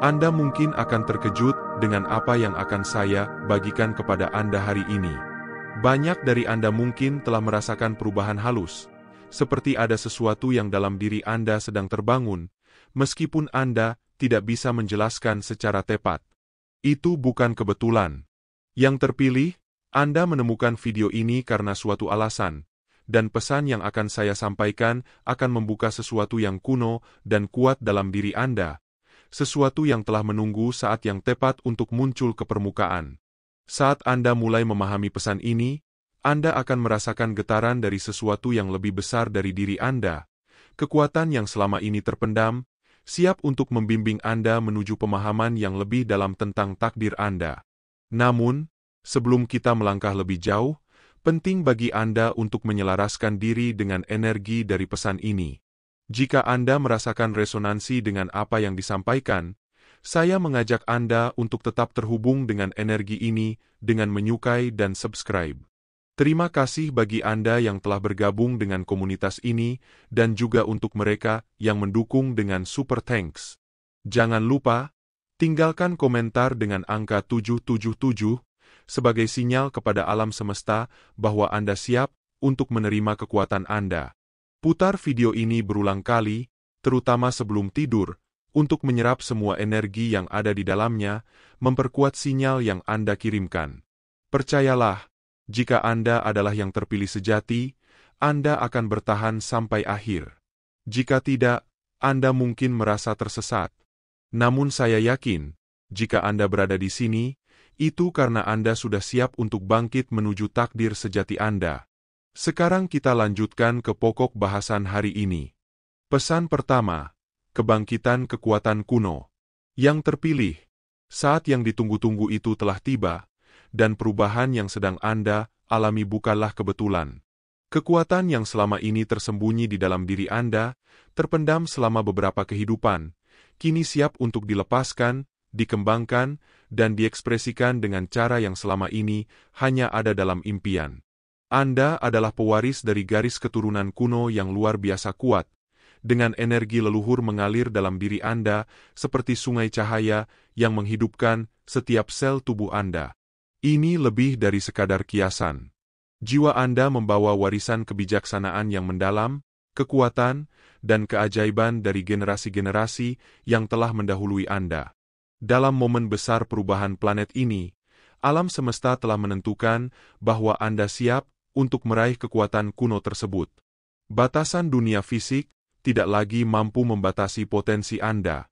Anda mungkin akan terkejut dengan apa yang akan saya bagikan kepada Anda hari ini. Banyak dari Anda mungkin telah merasakan perubahan halus, seperti ada sesuatu yang dalam diri Anda sedang terbangun, meskipun Anda tidak bisa menjelaskan secara tepat. Itu bukan kebetulan. Yang terpilih, Anda menemukan video ini karena suatu alasan, dan pesan yang akan saya sampaikan akan membuka sesuatu yang kuno dan kuat dalam diri Anda. Sesuatu yang telah menunggu saat yang tepat untuk muncul ke permukaan. Saat Anda mulai memahami pesan ini, Anda akan merasakan getaran dari sesuatu yang lebih besar dari diri Anda. Kekuatan yang selama ini terpendam, siap untuk membimbing Anda menuju pemahaman yang lebih dalam tentang takdir Anda. Namun, sebelum kita melangkah lebih jauh, penting bagi Anda untuk menyelaraskan diri dengan energi dari pesan ini. Jika Anda merasakan resonansi dengan apa yang disampaikan, saya mengajak Anda untuk tetap terhubung dengan energi ini dengan menyukai dan subscribe. Terima kasih bagi Anda yang telah bergabung dengan komunitas ini dan juga untuk mereka yang mendukung dengan super thanks. Jangan lupa, tinggalkan komentar dengan angka 777 sebagai sinyal kepada alam semesta bahwa Anda siap untuk menerima kekuatan Anda. Putar video ini berulang kali, terutama sebelum tidur, untuk menyerap semua energi yang ada di dalamnya, memperkuat sinyal yang Anda kirimkan. Percayalah, jika Anda adalah yang terpilih sejati, Anda akan bertahan sampai akhir. Jika tidak, Anda mungkin merasa tersesat. Namun saya yakin, jika Anda berada di sini, itu karena Anda sudah siap untuk bangkit menuju takdir sejati Anda. Sekarang kita lanjutkan ke pokok bahasan hari ini. Pesan pertama, kebangkitan kekuatan kuno. Yang terpilih, saat yang ditunggu-tunggu itu telah tiba, dan perubahan yang sedang Anda alami bukanlah kebetulan. Kekuatan yang selama ini tersembunyi di dalam diri Anda, terpendam selama beberapa kehidupan, kini siap untuk dilepaskan, dikembangkan, dan diekspresikan dengan cara yang selama ini hanya ada dalam impian. Anda adalah pewaris dari garis keturunan kuno yang luar biasa kuat, dengan energi leluhur mengalir dalam diri Anda seperti sungai cahaya yang menghidupkan setiap sel tubuh Anda. Ini lebih dari sekadar kiasan. Jiwa Anda membawa warisan kebijaksanaan yang mendalam, kekuatan, dan keajaiban dari generasi-generasi yang telah mendahului Anda. Dalam momen besar perubahan planet ini, alam semesta telah menentukan bahwa Anda siap untuk meraih kekuatan kuno tersebut. Batasan dunia fisik tidak lagi mampu membatasi potensi Anda.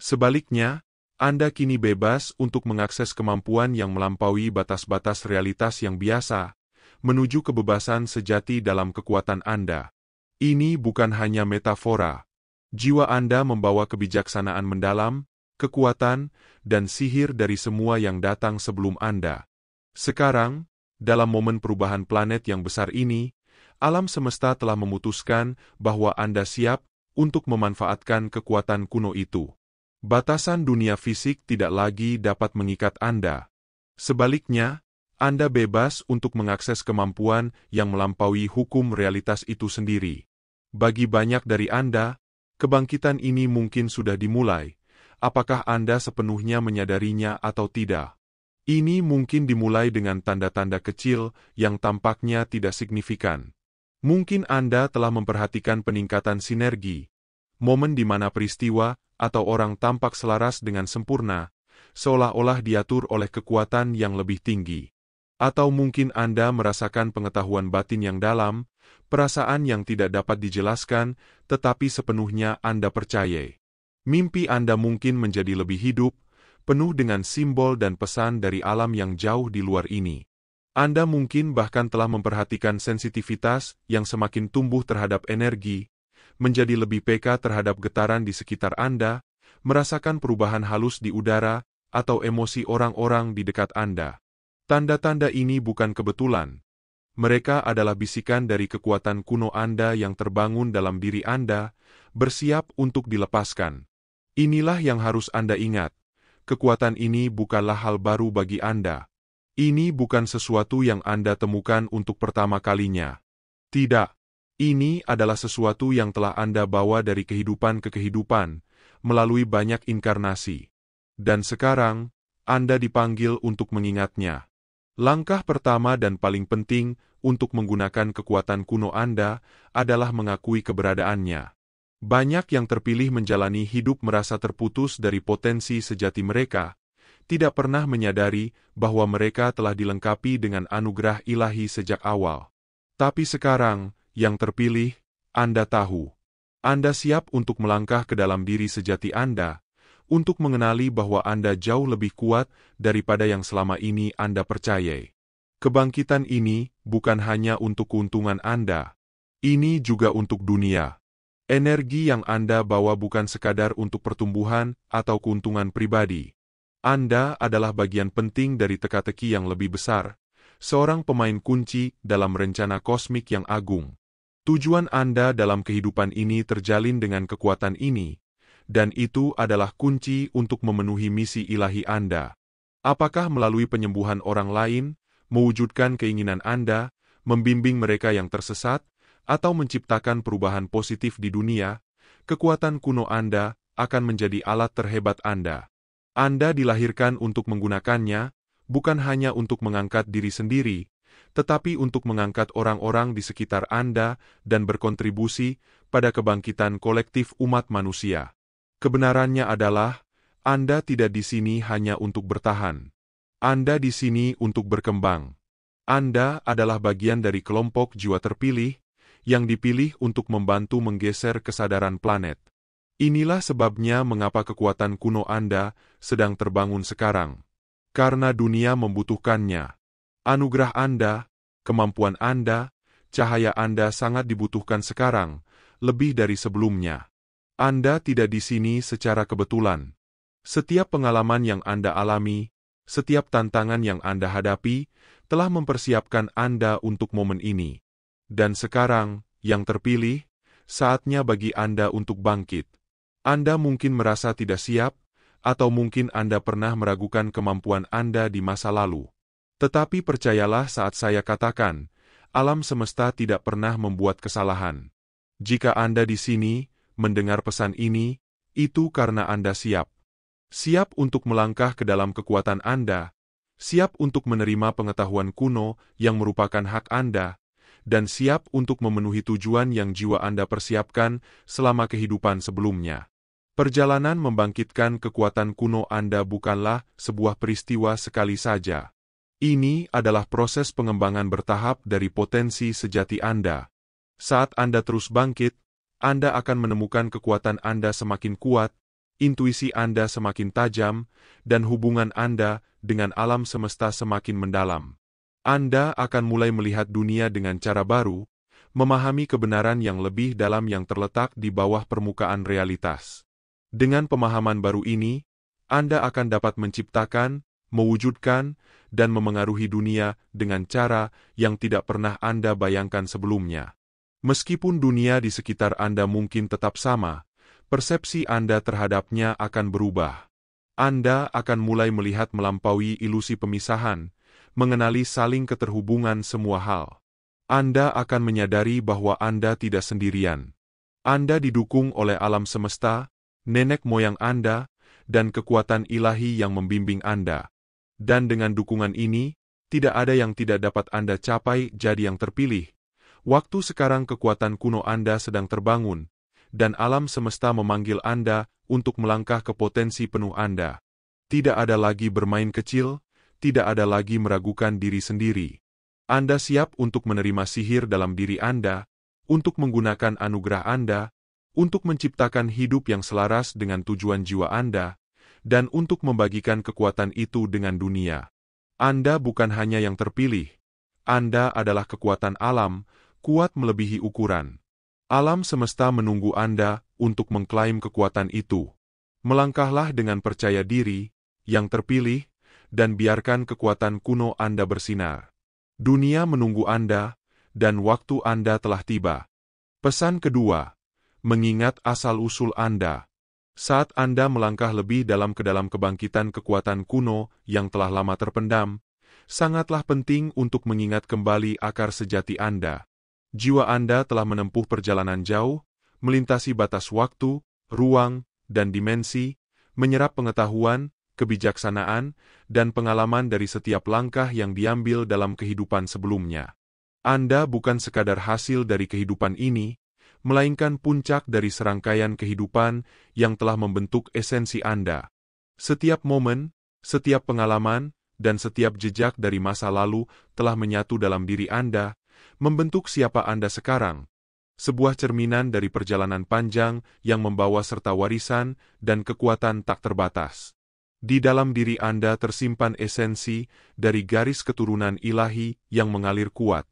Sebaliknya, Anda kini bebas untuk mengakses kemampuan yang melampaui batas-batas realitas yang biasa, menuju kebebasan sejati dalam kekuatan Anda. Ini bukan hanya metafora. Jiwa Anda membawa kebijaksanaan mendalam, kekuatan, dan sihir dari semua yang datang sebelum Anda. Sekarang, dalam momen perubahan planet yang besar ini, alam semesta telah memutuskan bahwa Anda siap untuk memanfaatkan kekuatan kuno itu. Batasan dunia fisik tidak lagi dapat mengikat Anda. Sebaliknya, Anda bebas untuk mengakses kemampuan yang melampaui hukum realitas itu sendiri. Bagi banyak dari Anda, kebangkitan ini mungkin sudah dimulai. Apakah Anda sepenuhnya menyadarinya atau tidak? Ini mungkin dimulai dengan tanda-tanda kecil yang tampaknya tidak signifikan. Mungkin Anda telah memperhatikan peningkatan sinergi, momen di mana peristiwa atau orang tampak selaras dengan sempurna, seolah-olah diatur oleh kekuatan yang lebih tinggi. Atau mungkin Anda merasakan pengetahuan batin yang dalam, perasaan yang tidak dapat dijelaskan, tetapi sepenuhnya Anda percaya. Mimpi Anda mungkin menjadi lebih hidup, penuh dengan simbol dan pesan dari alam yang jauh di luar ini. Anda mungkin bahkan telah memperhatikan sensitivitas yang semakin tumbuh terhadap energi, menjadi lebih peka terhadap getaran di sekitar Anda, merasakan perubahan halus di udara, atau emosi orang-orang di dekat Anda. Tanda-tanda ini bukan kebetulan. Mereka adalah bisikan dari kekuatan kuno Anda yang terbangun dalam diri Anda, bersiap untuk dilepaskan. Inilah yang harus Anda ingat. Kekuatan ini bukanlah hal baru bagi Anda. Ini bukan sesuatu yang Anda temukan untuk pertama kalinya. Tidak. Ini adalah sesuatu yang telah Anda bawa dari kehidupan ke kehidupan, melalui banyak inkarnasi. Dan sekarang, Anda dipanggil untuk mengingatnya. Langkah pertama dan paling penting untuk menggunakan kekuatan kuno Anda adalah mengakui keberadaannya. Banyak yang terpilih menjalani hidup merasa terputus dari potensi sejati mereka, tidak pernah menyadari bahwa mereka telah dilengkapi dengan anugerah ilahi sejak awal. Tapi sekarang, yang terpilih, Anda tahu. Anda siap untuk melangkah ke dalam diri sejati Anda, untuk mengenali bahwa Anda jauh lebih kuat daripada yang selama ini Anda percayai. Kebangkitan ini bukan hanya untuk keuntungan Anda. Ini juga untuk dunia. Energi yang Anda bawa bukan sekadar untuk pertumbuhan atau keuntungan pribadi. Anda adalah bagian penting dari teka-teki yang lebih besar, seorang pemain kunci dalam rencana kosmik yang agung. Tujuan Anda dalam kehidupan ini terjalin dengan kekuatan ini, dan itu adalah kunci untuk memenuhi misi ilahi Anda. Apakah melalui penyembuhan orang lain, mewujudkan keinginan Anda, membimbing mereka yang tersesat, atau menciptakan perubahan positif di dunia, kekuatan kuno Anda akan menjadi alat terhebat Anda. Anda dilahirkan untuk menggunakannya, bukan hanya untuk mengangkat diri sendiri, tetapi untuk mengangkat orang-orang di sekitar Anda dan berkontribusi pada kebangkitan kolektif umat manusia. Kebenarannya adalah, Anda tidak di sini hanya untuk bertahan. Anda di sini untuk berkembang. Anda adalah bagian dari kelompok jiwa terpilih, yang dipilih untuk membantu menggeser kesadaran planet. Inilah sebabnya mengapa kekuatan kuno Anda sedang terbangun sekarang. Karena dunia membutuhkannya. Anugerah Anda, kemampuan Anda, cahaya Anda sangat dibutuhkan sekarang, lebih dari sebelumnya. Anda tidak di sini secara kebetulan. Setiap pengalaman yang Anda alami, setiap tantangan yang Anda hadapi, telah mempersiapkan Anda untuk momen ini. Dan sekarang, yang terpilih, saatnya bagi Anda untuk bangkit. Anda mungkin merasa tidak siap, atau mungkin Anda pernah meragukan kemampuan Anda di masa lalu. Tetapi percayalah saat saya katakan, alam semesta tidak pernah membuat kesalahan. Jika Anda di sini, mendengar pesan ini, itu karena Anda siap. Siap untuk melangkah ke dalam kekuatan Anda, siap untuk menerima pengetahuan kuno yang merupakan hak Anda, dan siap untuk memenuhi tujuan yang jiwa Anda persiapkan selama kehidupan sebelumnya. Perjalanan membangkitkan kekuatan kuno Anda bukanlah sebuah peristiwa sekali saja. Ini adalah proses pengembangan bertahap dari potensi sejati Anda. Saat Anda terus bangkit, Anda akan menemukan kekuatan Anda semakin kuat, intuisi Anda semakin tajam, dan hubungan Anda dengan alam semesta semakin mendalam. Anda akan mulai melihat dunia dengan cara baru, memahami kebenaran yang lebih dalam yang terletak di bawah permukaan realitas. Dengan pemahaman baru ini, Anda akan dapat menciptakan, mewujudkan, dan memengaruhi dunia dengan cara yang tidak pernah Anda bayangkan sebelumnya. Meskipun dunia di sekitar Anda mungkin tetap sama, persepsi Anda terhadapnya akan berubah. Anda akan mulai melihat melampaui ilusi pemisahan, mengenali saling keterhubungan semua hal. Anda akan menyadari bahwa Anda tidak sendirian. Anda didukung oleh alam semesta, nenek moyang Anda, dan kekuatan ilahi yang membimbing Anda. Dan dengan dukungan ini, tidak ada yang tidak dapat Anda capai jadi yang terpilih. Waktu sekarang kekuatan kuno Anda sedang terbangun, dan alam semesta memanggil Anda untuk melangkah ke potensi penuh Anda. Tidak ada lagi bermain kecil, tidak ada lagi meragukan diri sendiri. Anda siap untuk menerima sihir dalam diri Anda, untuk menggunakan anugerah Anda, untuk menciptakan hidup yang selaras dengan tujuan jiwa Anda, dan untuk membagikan kekuatan itu dengan dunia. Anda bukan hanya yang terpilih. Anda adalah kekuatan alam, kuat melebihi ukuran. Alam semesta menunggu Anda untuk mengklaim kekuatan itu. Melangkahlah dengan percaya diri, yang terpilih, dan biarkan kekuatan kuno Anda bersinar. Dunia menunggu Anda, dan waktu Anda telah tiba. Pesan kedua, mengingat asal-usul Anda. Saat Anda melangkah lebih dalam ke dalam kebangkitan kekuatan kuno yang telah lama terpendam, sangatlah penting untuk mengingat kembali akar sejati Anda. Jiwa Anda telah menempuh perjalanan jauh, melintasi batas waktu, ruang, dan dimensi, menyerap pengetahuan, kebijaksanaan, dan pengalaman dari setiap langkah yang diambil dalam kehidupan sebelumnya. Anda bukan sekadar hasil dari kehidupan ini, melainkan puncak dari serangkaian kehidupan yang telah membentuk esensi Anda. Setiap momen, setiap pengalaman, dan setiap jejak dari masa lalu telah menyatu dalam diri Anda, membentuk siapa Anda sekarang. Sebuah cerminan dari perjalanan panjang yang membawa serta warisan dan kekuatan tak terbatas. Di dalam diri Anda tersimpan esensi dari garis keturunan ilahi yang mengalir kuat.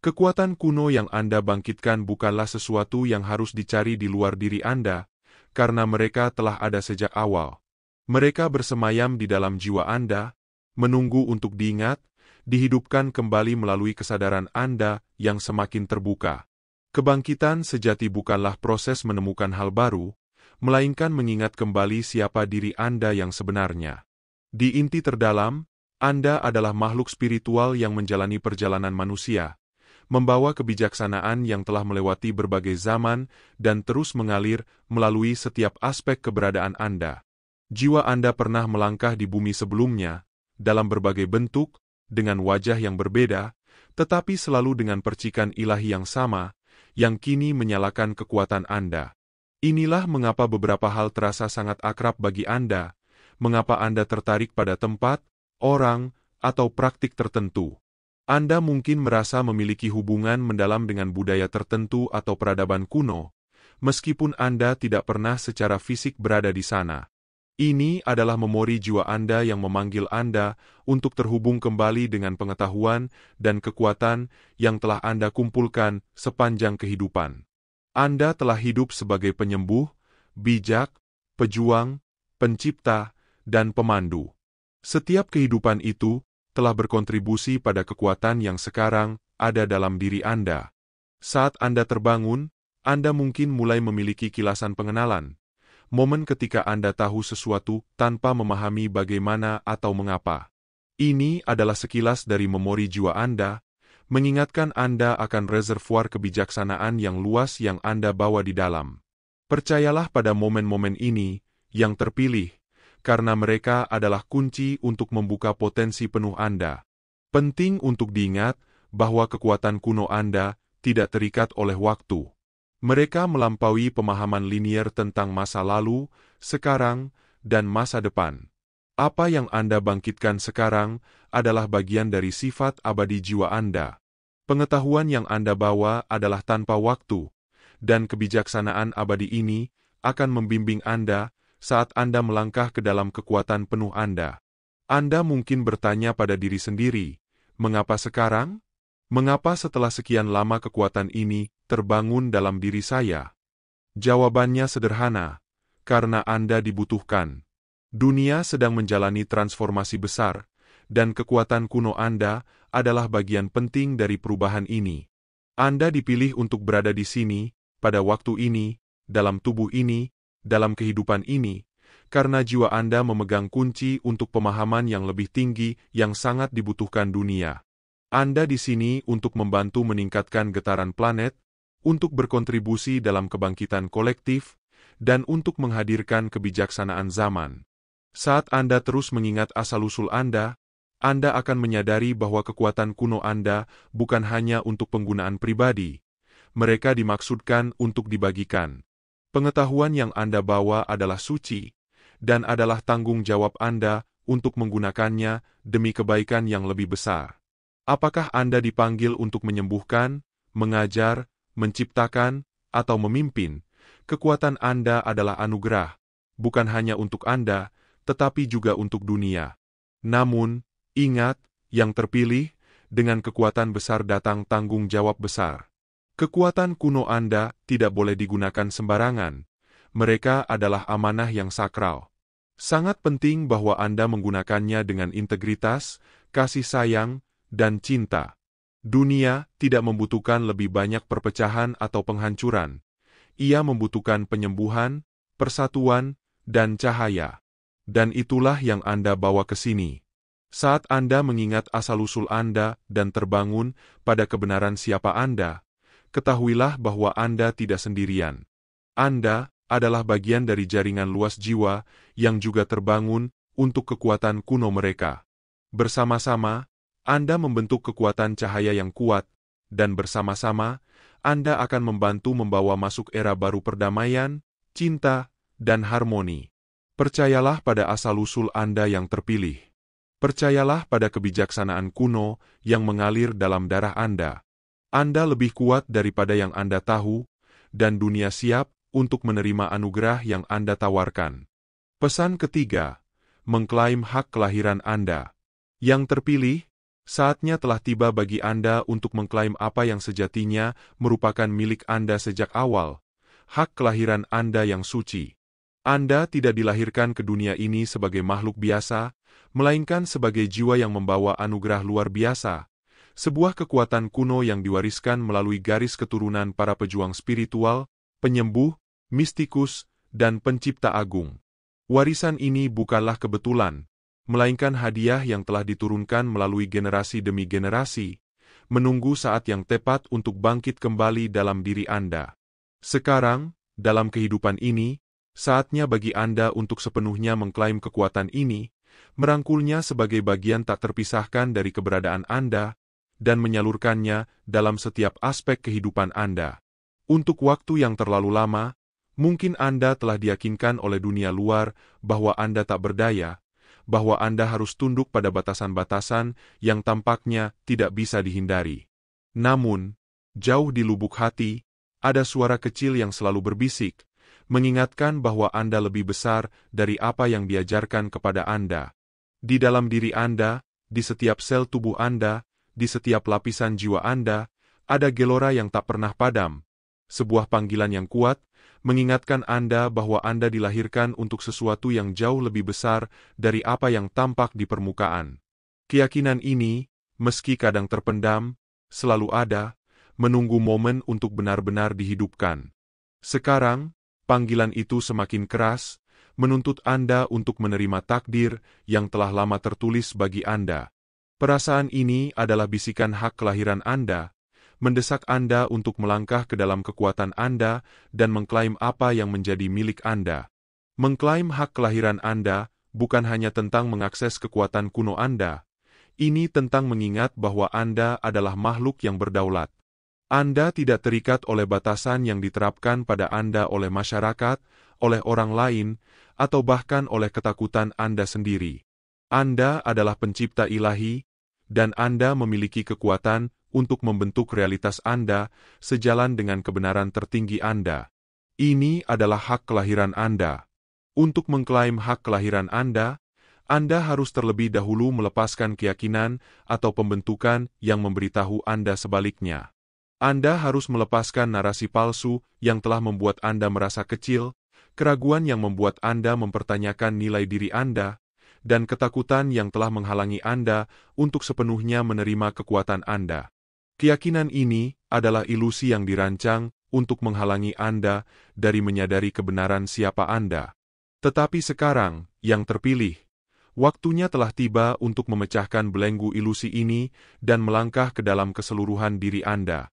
Kekuatan kuno yang Anda bangkitkan bukanlah sesuatu yang harus dicari di luar diri Anda, karena mereka telah ada sejak awal. Mereka bersemayam di dalam jiwa Anda, menunggu untuk diingat, dihidupkan kembali melalui kesadaran Anda yang semakin terbuka. Kebangkitan sejati bukanlah proses menemukan hal baru, melainkan mengingat kembali siapa diri Anda yang sebenarnya. Di inti terdalam, Anda adalah makhluk spiritual yang menjalani perjalanan manusia, membawa kebijaksanaan yang telah melewati berbagai zaman dan terus mengalir melalui setiap aspek keberadaan Anda. Jiwa Anda pernah melangkah di bumi sebelumnya, dalam berbagai bentuk, dengan wajah yang berbeda, tetapi selalu dengan percikan ilahi yang sama, yang kini menyalakan kekuatan Anda. Inilah mengapa beberapa hal terasa sangat akrab bagi Anda, mengapa Anda tertarik pada tempat, orang, atau praktik tertentu. Anda mungkin merasa memiliki hubungan mendalam dengan budaya tertentu atau peradaban kuno, meskipun Anda tidak pernah secara fisik berada di sana. Ini adalah memori jiwa Anda yang memanggil Anda untuk terhubung kembali dengan pengetahuan dan kekuatan yang telah Anda kumpulkan sepanjang kehidupan. Anda telah hidup sebagai penyembuh, bijak, pejuang, pencipta, dan pemandu. Setiap kehidupan itu telah berkontribusi pada kekuatan yang sekarang ada dalam diri Anda. Saat Anda terbangun, Anda mungkin mulai memiliki kilasan pengenalan. Momen ketika Anda tahu sesuatu tanpa memahami bagaimana atau mengapa. Ini adalah sekilas dari memori jiwa Anda, mengingatkan Anda akan reservoir kebijaksanaan yang luas yang Anda bawa di dalam. Percayalah pada momen-momen ini, yang terpilih, karena mereka adalah kunci untuk membuka potensi penuh Anda. Penting untuk diingat bahwa kekuatan kuno Anda tidak terikat oleh waktu. Mereka melampaui pemahaman linier tentang masa lalu, sekarang, dan masa depan. Apa yang Anda bangkitkan sekarang adalah bagian dari sifat abadi jiwa Anda. Pengetahuan yang Anda bawa adalah tanpa waktu, dan kebijaksanaan abadi ini akan membimbing Anda saat Anda melangkah ke dalam kekuatan penuh Anda. Anda mungkin bertanya pada diri sendiri, mengapa sekarang? Mengapa setelah sekian lama kekuatan ini terbangun dalam diri saya? Jawabannya sederhana, karena Anda dibutuhkan. Dunia sedang menjalani transformasi besar, dan kekuatan kuno Anda adalah bagian penting dari perubahan ini. Anda dipilih untuk berada di sini, pada waktu ini, dalam tubuh ini, dalam kehidupan ini, karena jiwa Anda memegang kunci untuk pemahaman yang lebih tinggi yang sangat dibutuhkan dunia. Anda di sini untuk membantu meningkatkan getaran planet, untuk berkontribusi dalam kebangkitan kolektif, dan untuk menghadirkan kebijaksanaan zaman. Saat Anda terus mengingat asal-usul Anda akan menyadari bahwa kekuatan kuno Anda bukan hanya untuk penggunaan pribadi. Mereka dimaksudkan untuk dibagikan. Pengetahuan yang Anda bawa adalah suci, dan adalah tanggung jawab Anda untuk menggunakannya demi kebaikan yang lebih besar. Apakah Anda dipanggil untuk menyembuhkan, mengajar, menciptakan, atau memimpin? Kekuatan Anda adalah anugerah, bukan hanya untuk Anda, tetapi juga untuk dunia. Namun, ingat, yang terpilih, dengan kekuatan besar datang tanggung jawab besar. Kekuatan kuno Anda tidak boleh digunakan sembarangan. Mereka adalah amanah yang sakral. Sangat penting bahwa Anda menggunakannya dengan integritas, kasih sayang, dan cinta. Dunia tidak membutuhkan lebih banyak perpecahan atau penghancuran. Ia membutuhkan penyembuhan, persatuan, dan cahaya. Dan itulah yang Anda bawa ke sini. Saat Anda mengingat asal-usul Anda dan terbangun pada kebenaran siapa Anda, ketahuilah bahwa Anda tidak sendirian. Anda adalah bagian dari jaringan luas jiwa yang juga terbangun untuk kekuatan kuno mereka. Bersama-sama, Anda membentuk kekuatan cahaya yang kuat, dan bersama-sama, Anda akan membantu membawa masuk era baru perdamaian, cinta, dan harmoni. Percayalah pada asal-usul Anda yang terpilih. Percayalah pada kebijaksanaan kuno yang mengalir dalam darah Anda. Anda lebih kuat daripada yang Anda tahu, dan dunia siap untuk menerima anugerah yang Anda tawarkan. Pesan ketiga, mengklaim hak kelahiran Anda. Yang terpilih, saatnya telah tiba bagi Anda untuk mengklaim apa yang sejatinya merupakan milik Anda sejak awal, hak kelahiran Anda yang suci. Anda tidak dilahirkan ke dunia ini sebagai makhluk biasa, melainkan sebagai jiwa yang membawa anugerah luar biasa, sebuah kekuatan kuno yang diwariskan melalui garis keturunan para pejuang spiritual, penyembuh, mistikus, dan pencipta agung. Warisan ini bukanlah kebetulan, melainkan hadiah yang telah diturunkan melalui generasi demi generasi, menunggu saat yang tepat untuk bangkit kembali dalam diri Anda. Sekarang, dalam kehidupan ini, saatnya bagi Anda untuk sepenuhnya mengklaim kekuatan ini, merangkulnya sebagai bagian tak terpisahkan dari keberadaan Anda, dan menyalurkannya dalam setiap aspek kehidupan Anda. Untuk waktu yang terlalu lama, mungkin Anda telah diyakinkan oleh dunia luar bahwa Anda tak berdaya, bahwa Anda harus tunduk pada batasan-batasan yang tampaknya tidak bisa dihindari. Namun, jauh di lubuk hati, ada suara kecil yang selalu berbisik, mengingatkan bahwa Anda lebih besar dari apa yang diajarkan kepada Anda. Di dalam diri Anda, di setiap sel tubuh Anda, di setiap lapisan jiwa Anda, ada gelora yang tak pernah padam. Sebuah panggilan yang kuat, mengingatkan Anda bahwa Anda dilahirkan untuk sesuatu yang jauh lebih besar dari apa yang tampak di permukaan. Keyakinan ini, meski kadang terpendam, selalu ada, menunggu momen untuk benar-benar dihidupkan. Sekarang, panggilan itu semakin keras, menuntut Anda untuk menerima takdir yang telah lama tertulis bagi Anda. Perasaan ini adalah bisikan hak kelahiran Anda, mendesak Anda untuk melangkah ke dalam kekuatan Anda dan mengklaim apa yang menjadi milik Anda. Mengklaim hak kelahiran Anda bukan hanya tentang mengakses kekuatan kuno Anda, ini tentang mengingat bahwa Anda adalah makhluk yang berdaulat. Anda tidak terikat oleh batasan yang diterapkan pada Anda oleh masyarakat, oleh orang lain, atau bahkan oleh ketakutan Anda sendiri. Anda adalah pencipta ilahi, dan Anda memiliki kekuatan untuk membentuk realitas Anda sejalan dengan kebenaran tertinggi Anda. Ini adalah hak kelahiran Anda. Untuk mengklaim hak kelahiran Anda harus terlebih dahulu melepaskan keyakinan atau pembentukan yang memberitahu Anda sebaliknya. Anda harus melepaskan narasi palsu yang telah membuat Anda merasa kecil, keraguan yang membuat Anda mempertanyakan nilai diri Anda, dan ketakutan yang telah menghalangi Anda untuk sepenuhnya menerima kekuatan Anda. Keyakinan ini adalah ilusi yang dirancang untuk menghalangi Anda dari menyadari kebenaran siapa Anda. Tetapi sekarang, yang terpilih, waktunya telah tiba untuk memecahkan belenggu ilusi ini dan melangkah ke dalam keseluruhan diri Anda.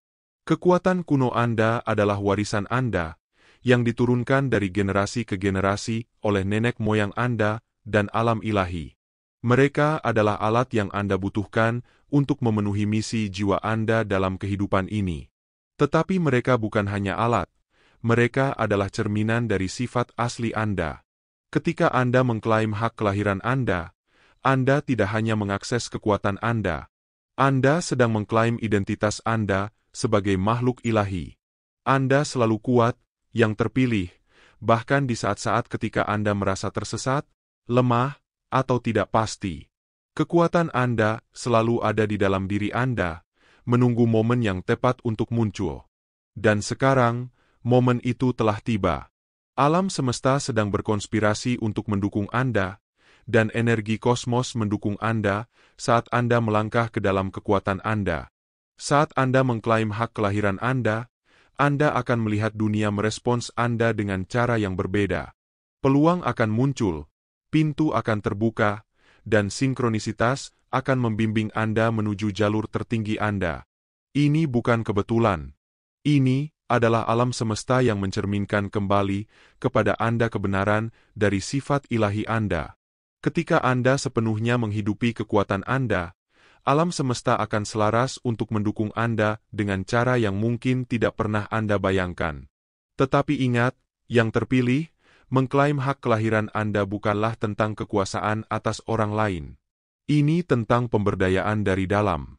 Kekuatan kuno Anda adalah warisan Anda, yang diturunkan dari generasi ke generasi oleh nenek moyang Anda dan alam ilahi. Mereka adalah alat yang Anda butuhkan untuk memenuhi misi jiwa Anda dalam kehidupan ini. Tetapi mereka bukan hanya alat, mereka adalah cerminan dari sifat asli Anda. Ketika Anda mengklaim hak kelahiran Anda tidak hanya mengakses kekuatan Anda sedang mengklaim identitas Anda sebagai makhluk ilahi. Anda selalu kuat, yang terpilih, bahkan di saat-saat ketika Anda merasa tersesat, lemah, atau tidak pasti. Kekuatan Anda selalu ada di dalam diri Anda, menunggu momen yang tepat untuk muncul. Dan sekarang, momen itu telah tiba. Alam semesta sedang berkonspirasi untuk mendukung Anda, dan energi kosmos mendukung Anda saat Anda melangkah ke dalam kekuatan Anda. Saat Anda mengklaim hak kelahiran Anda akan melihat dunia merespons Anda dengan cara yang berbeda. Peluang akan muncul, pintu akan terbuka, dan sinkronisitas akan membimbing Anda menuju jalur tertinggi Anda. Ini bukan kebetulan. Ini adalah alam semesta yang mencerminkan kembali kepada Anda kebenaran dari sifat ilahi Anda. Ketika Anda sepenuhnya menghidupi kekuatan Anda, alam semesta akan selaras untuk mendukung Anda dengan cara yang mungkin tidak pernah Anda bayangkan. Tetapi ingat, yang terpilih, mengklaim hak kelahiran Anda bukanlah tentang kekuasaan atas orang lain. Ini tentang pemberdayaan dari dalam.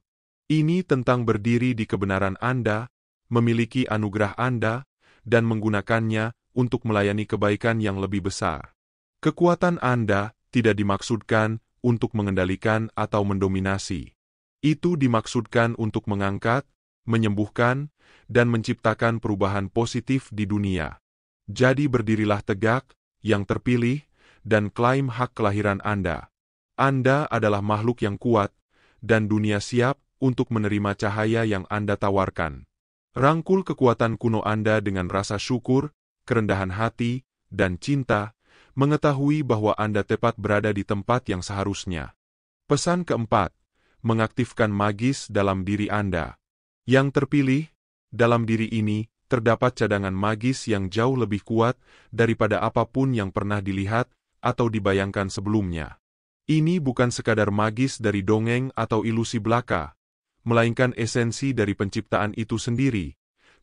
Ini tentang berdiri di kebenaran Anda, memiliki anugerah Anda, dan menggunakannya untuk melayani kebaikan yang lebih besar. Kekuatan Anda tidak dimaksudkan untuk mengendalikan atau mendominasi. Itu dimaksudkan untuk mengangkat, menyembuhkan, dan menciptakan perubahan positif di dunia. Jadi berdirilah tegak, yang terpilih, dan klaim hak kelahiran Anda. Anda adalah makhluk yang kuat, dan dunia siap untuk menerima cahaya yang Anda tawarkan. Rangkul kekuatan kuno Anda dengan rasa syukur, kerendahan hati, dan cinta, mengetahui bahwa Anda tepat berada di tempat yang seharusnya. Pesan keempat, mengaktifkan magis dalam diri Anda. Yang terpilih, dalam diri ini, terdapat cadangan magis yang jauh lebih kuat daripada apapun yang pernah dilihat atau dibayangkan sebelumnya. Ini bukan sekadar magis dari dongeng atau ilusi belaka, melainkan esensi dari penciptaan itu sendiri,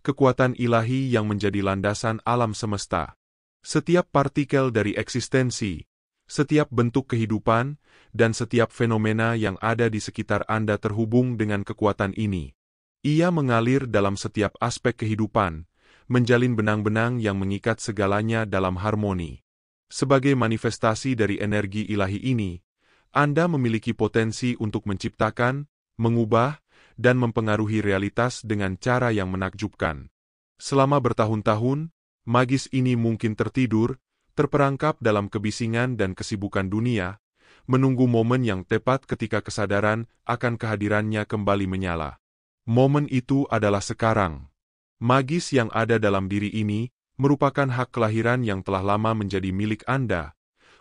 kekuatan ilahi yang menjadi landasan alam semesta. Setiap partikel dari eksistensi, setiap bentuk kehidupan, dan setiap fenomena yang ada di sekitar Anda terhubung dengan kekuatan ini. Ia mengalir dalam setiap aspek kehidupan, menjalin benang-benang yang mengikat segalanya dalam harmoni. Sebagai manifestasi dari energi ilahi ini, Anda memiliki potensi untuk menciptakan, mengubah, dan mempengaruhi realitas dengan cara yang menakjubkan. Selama bertahun-tahun, magis ini mungkin tertidur, terperangkap dalam kebisingan dan kesibukan dunia, menunggu momen yang tepat ketika kesadaran akan kehadirannya kembali menyala. Momen itu adalah sekarang. Magis yang ada dalam diri ini merupakan hak kelahiran yang telah lama menjadi milik Anda,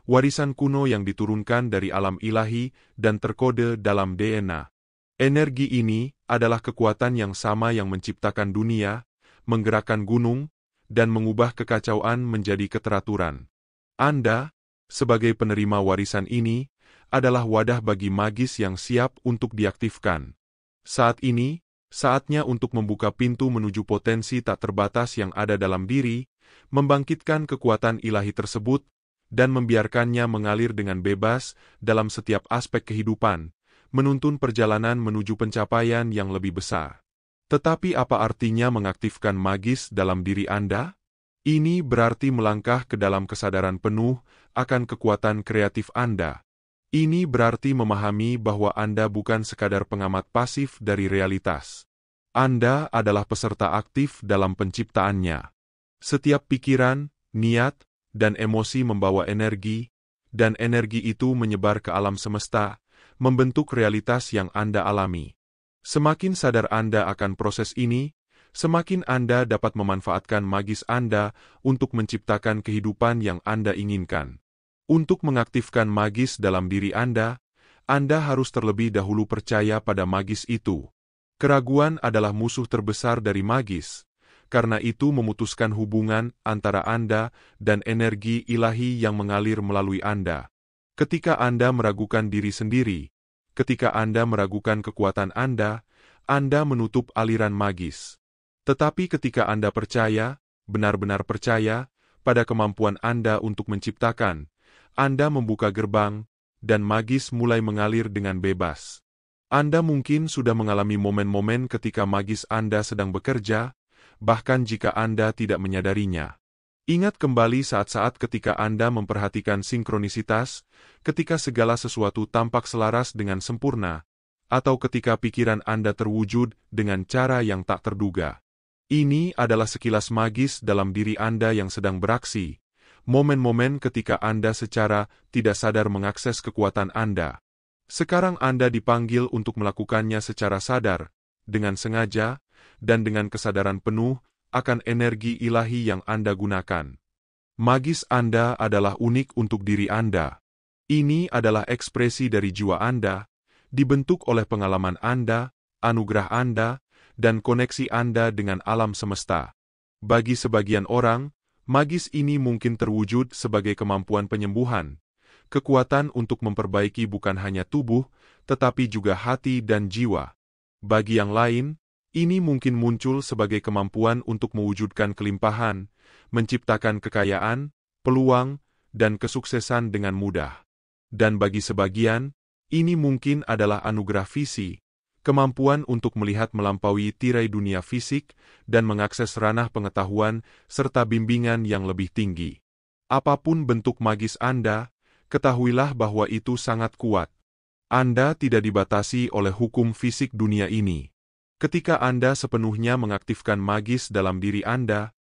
warisan kuno yang diturunkan dari alam ilahi dan terkode dalam DNA. Energi ini adalah kekuatan yang sama yang menciptakan dunia, menggerakkan gunung, dan mengubah kekacauan menjadi keteraturan. Anda, sebagai penerima warisan ini, adalah wadah bagi magis yang siap untuk diaktifkan. Saat ini, saatnya untuk membuka pintu menuju potensi tak terbatas yang ada dalam diri, membangkitkan kekuatan ilahi tersebut, dan membiarkannya mengalir dengan bebas dalam setiap aspek kehidupan, menuntun perjalanan menuju pencapaian yang lebih besar. Tetapi apa artinya mengaktifkan magis dalam diri Anda? Ini berarti melangkah ke dalam kesadaran penuh akan kekuatan kreatif Anda. Ini berarti memahami bahwa Anda bukan sekadar pengamat pasif dari realitas. Anda adalah peserta aktif dalam penciptaannya. Setiap pikiran, niat, dan emosi membawa energi, dan energi itu menyebar ke alam semesta, membentuk realitas yang Anda alami. Semakin sadar Anda akan proses ini, semakin Anda dapat memanfaatkan magis Anda untuk menciptakan kehidupan yang Anda inginkan. Untuk mengaktifkan magis dalam diri Anda harus terlebih dahulu percaya pada magis itu. Keraguan adalah musuh terbesar dari magis, karena itu memutuskan hubungan antara Anda dan energi ilahi yang mengalir melalui Anda. Ketika Anda meragukan diri sendiri, ketika Anda meragukan kekuatan Anda menutup aliran magis. Tetapi ketika Anda percaya, benar-benar percaya, pada kemampuan Anda untuk menciptakan, Anda membuka gerbang, dan magis mulai mengalir dengan bebas. Anda mungkin sudah mengalami momen-momen ketika magis Anda sedang bekerja, bahkan jika Anda tidak menyadarinya. Ingat kembali saat-saat ketika Anda memperhatikan sinkronisitas, ketika segala sesuatu tampak selaras dengan sempurna, atau ketika pikiran Anda terwujud dengan cara yang tak terduga. Ini adalah sekilas magis dalam diri Anda yang sedang beraksi, momen-momen ketika Anda secara tidak sadar mengakses kekuatan Anda. Sekarang Anda dipanggil untuk melakukannya secara sadar, dengan sengaja, dan dengan kesadaran penuh, akan energi ilahi yang Anda gunakan. Magis Anda adalah unik untuk diri Anda. Ini adalah ekspresi dari jiwa Anda, dibentuk oleh pengalaman Anda, anugerah Anda, dan koneksi Anda dengan alam semesta. Bagi sebagian orang, magis ini mungkin terwujud sebagai kemampuan penyembuhan, kekuatan untuk memperbaiki bukan hanya tubuh, tetapi juga hati dan jiwa. Bagi yang lain, ini mungkin muncul sebagai kemampuan untuk mewujudkan kelimpahan, menciptakan kekayaan, peluang, dan kesuksesan dengan mudah. Dan bagi sebagian, ini mungkin adalah anugerah visi, kemampuan untuk melihat melampaui tirai dunia fisik dan mengakses ranah pengetahuan serta bimbingan yang lebih tinggi. Apapun bentuk magis Anda, ketahuilah bahwa itu sangat kuat. Anda tidak dibatasi oleh hukum fisik dunia ini. Ketika Anda sepenuhnya mengaktifkan magis dalam diri Anda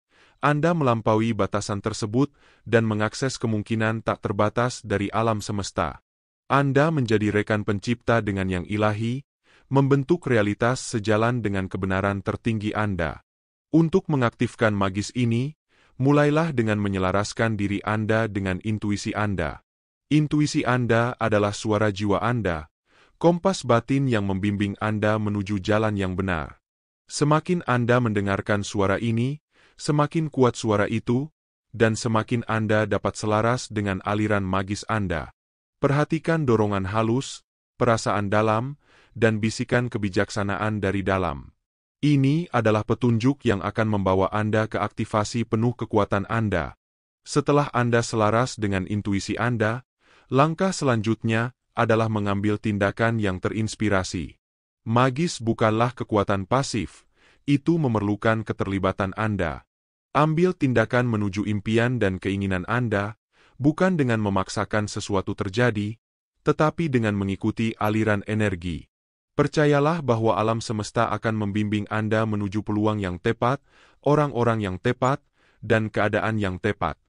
melampaui batasan tersebut dan mengakses kemungkinan tak terbatas dari alam semesta. Anda menjadi rekan pencipta dengan yang ilahi, membentuk realitas sejalan dengan kebenaran tertinggi Anda. Untuk mengaktifkan magis ini, mulailah dengan menyelaraskan diri Anda dengan intuisi Anda. Intuisi Anda adalah suara jiwa Anda, kompas batin yang membimbing Anda menuju jalan yang benar. Semakin Anda mendengarkan suara ini, semakin kuat suara itu, dan semakin Anda dapat selaras dengan aliran magis Anda. Perhatikan dorongan halus, perasaan dalam, dan bisikan kebijaksanaan dari dalam. Ini adalah petunjuk yang akan membawa Anda ke aktivasi penuh kekuatan Anda. Setelah Anda selaras dengan intuisi Anda, langkah selanjutnya adalah mengambil tindakan yang terinspirasi. Magis bukanlah kekuatan pasif, itu memerlukan keterlibatan Anda. Ambil tindakan menuju impian dan keinginan Anda, bukan dengan memaksakan sesuatu terjadi, tetapi dengan mengikuti aliran energi. Percayalah bahwa alam semesta akan membimbing Anda menuju peluang yang tepat, orang-orang yang tepat, dan keadaan yang tepat.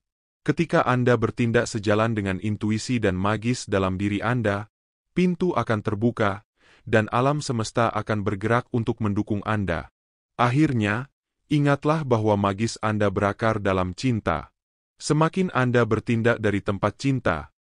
Ketika Anda bertindak sejalan dengan intuisi dan magis dalam diri Anda, pintu akan terbuka, dan alam semesta akan bergerak untuk mendukung Anda. Akhirnya, ingatlah bahwa magis Anda berakar dalam cinta. Semakin Anda bertindak dari tempat cinta,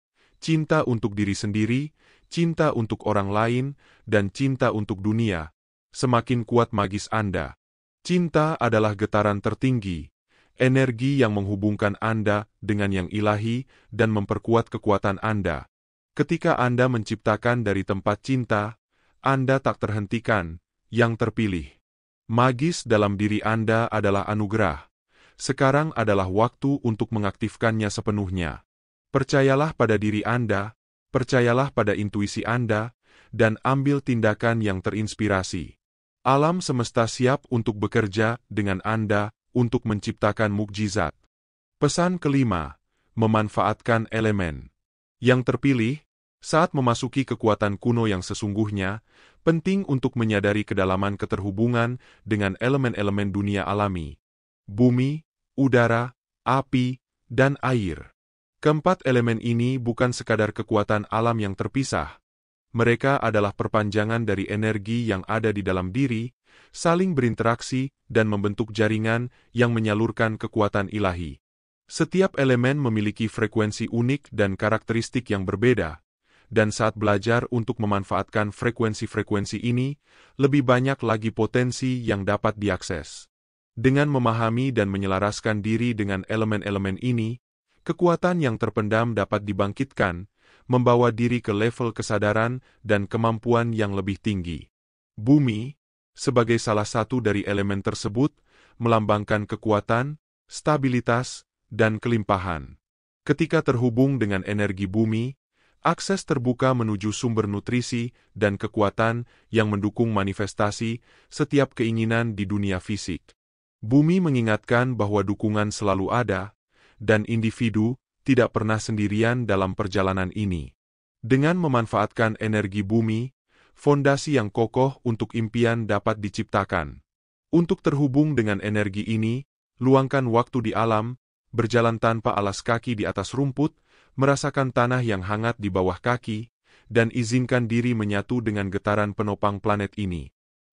cinta untuk diri sendiri, cinta untuk orang lain, dan cinta untuk dunia, semakin kuat magis Anda. Cinta adalah getaran tertinggi, energi yang menghubungkan Anda dengan yang ilahi dan memperkuat kekuatan Anda. Ketika Anda menciptakan dari tempat cinta, Anda tak terhentikan, yang terpilih. Magis dalam diri Anda adalah anugerah. Sekarang adalah waktu untuk mengaktifkannya sepenuhnya. Percayalah pada diri Anda, percayalah pada intuisi Anda, dan ambil tindakan yang terinspirasi. Alam semesta siap untuk bekerja dengan Anda untuk menciptakan mukjizat. Pesan kelima, memanfaatkan elemen. Yang terpilih, saat memasuki kekuatan kuno yang sesungguhnya, penting untuk menyadari kedalaman keterhubungan dengan elemen-elemen dunia alami. Bumi, udara, api, dan air. Keempat elemen ini bukan sekadar kekuatan alam yang terpisah. Mereka adalah perpanjangan dari energi yang ada di dalam diri, saling berinteraksi, dan membentuk jaringan yang menyalurkan kekuatan ilahi. Setiap elemen memiliki frekuensi unik dan karakteristik yang berbeda, dan saat belajar untuk memanfaatkan frekuensi-frekuensi ini, lebih banyak lagi potensi yang dapat diakses. Dengan memahami dan menyelaraskan diri dengan elemen-elemen ini, kekuatan yang terpendam dapat dibangkitkan, membawa diri ke level kesadaran dan kemampuan yang lebih tinggi. Bumi, sebagai salah satu dari elemen tersebut, melambangkan kekuatan, stabilitas, dan kelimpahan. Ketika terhubung dengan energi bumi, akses terbuka menuju sumber nutrisi dan kekuatan yang mendukung manifestasi setiap keinginan di dunia fisik. Bumi mengingatkan bahwa dukungan selalu ada, dan individu tidak pernah sendirian dalam perjalanan ini. Dengan memanfaatkan energi bumi, fondasi yang kokoh untuk impian dapat diciptakan. Untuk terhubung dengan energi ini, luangkan waktu di alam, berjalan tanpa alas kaki di atas rumput, merasakan tanah yang hangat di bawah kaki, dan izinkan diri menyatu dengan getaran penopang planet ini.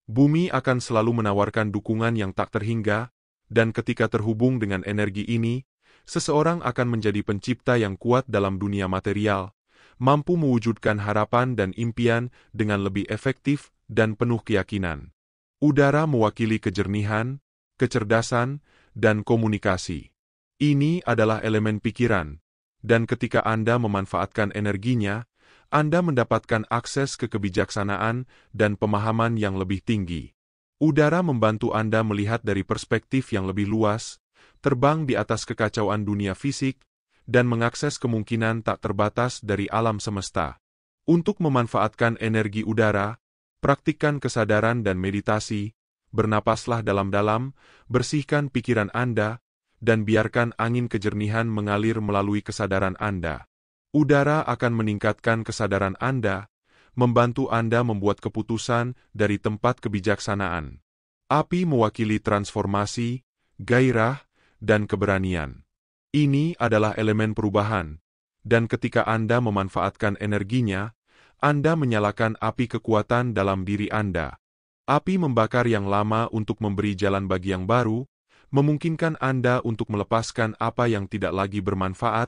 Bumi akan selalu menawarkan dukungan yang tak terhingga, dan ketika terhubung dengan energi ini, seseorang akan menjadi pencipta yang kuat dalam dunia material, mampu mewujudkan harapan dan impian dengan lebih efektif dan penuh keyakinan. Udara mewakili kejernihan, kecerdasan, dan komunikasi. Ini adalah elemen pikiran, dan ketika Anda memanfaatkan energinya, Anda mendapatkan akses ke kebijaksanaan dan pemahaman yang lebih tinggi. Udara membantu Anda melihat dari perspektif yang lebih luas, terbang di atas kekacauan dunia fisik, dan mengakses kemungkinan tak terbatas dari alam semesta. Untuk memanfaatkan energi udara, praktikkan kesadaran dan meditasi, bernapaslah dalam-dalam, bersihkan pikiran Anda, dan biarkan angin kejernihan mengalir melalui kesadaran Anda. Udara akan meningkatkan kesadaran Anda, membantu Anda membuat keputusan dari tempat kebijaksanaan. Api mewakili transformasi, gairah, dan keberanian. Ini adalah elemen perubahan, dan ketika Anda memanfaatkan energinya, Anda menyalakan api kekuatan dalam diri Anda. Api membakar yang lama untuk memberi jalan bagi yang baru, memungkinkan Anda untuk melepaskan apa yang tidak lagi bermanfaat,